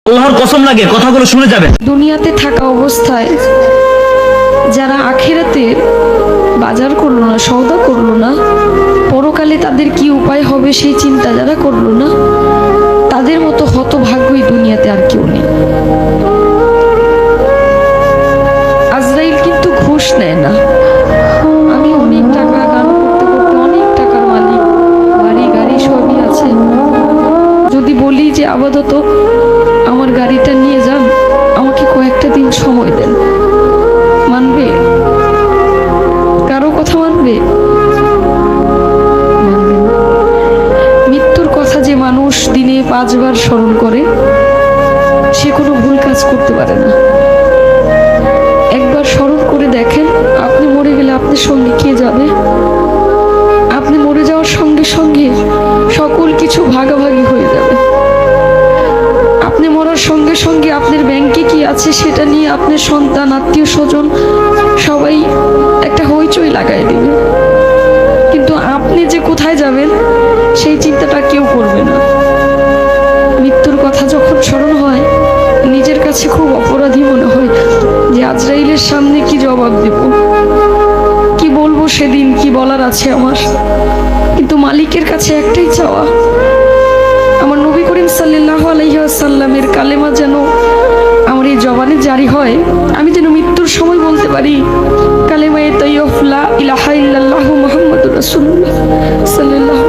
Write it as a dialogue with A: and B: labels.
A: আল্লাহর কসম লাগে কথাগুলো শুনে যাবেন।
B: দুনিয়াতে থাকা অবস্থায় যারা আখিরাতের বাজার করলো না, সওদা করলো না, পরকালে তাদের কি উপায় হবে সেই চিন্তা যারা করলো না, তাদের মতো হতভাগ্যই দুনিয়াতে আর কেউ নেই। আজরাইল কিন্তু ঘুষ নেয় না। আমি অনেক টাকা গান করতে করতে অনেক টাকার মালিক, বাড়ি গাড়ি সবই আছে, যদি বলি যে আপাতত আমার গাড়িটা নিয়ে যান, আমাকে কয়েকটা দিন সময় দেন, মানবে? কারো কথা মানবে? মানবে না। মৃত্যুর কথা যে মানুষ দিনে 5 বার স্মরণ করে, সে কোনো ভুল কাজ করতে পারে না। একবার স্মরণ করে দেখেন, আপনি মরে গেলে আপনার সঙ্গে কে যাবে? আপনি মরে যাওয়ার সঙ্গে সঙ্গে সকল কিছু ভাগাভাগি হয়ে যাবে। আপনি মরার সঙ্গে সঙ্গে আপনার ব্যাংকে কি আছে সেটা নিয়ে আপনার সন্তান, আত্মীয় স্বজন সবাই একটা হইচই লাগাই দিবে, কিন্তু আপনি যে কোথায় যাবেন সেই চিন্তাটা কেউ করবে না। মৃত্যুর কথা যখন স্মরণ হয়, নিজের কাছে খুব অপরাধী মনে হয় যে আজরাইলের সামনে কি জবাব দেব, কি বলবো সেদিন, কি বলার আছে আমার। কিন্তু মালিকের কাছে একটাই চাওয়া, আমার নবী করিম সাল্লাল্লাহু আলাইহি ওয়াসাল্লামের কালেমা যেন আমার এই জবানে জারি হয়, আমি যেন মৃত্যুর সময় বলতে পারি কালেমায়ে তাইয়্যিবা লা ইলাহা ইল্লাল্লাহু মুহাম্মাদুর রাসূলুল্লাহ সাল্লাল্লাহু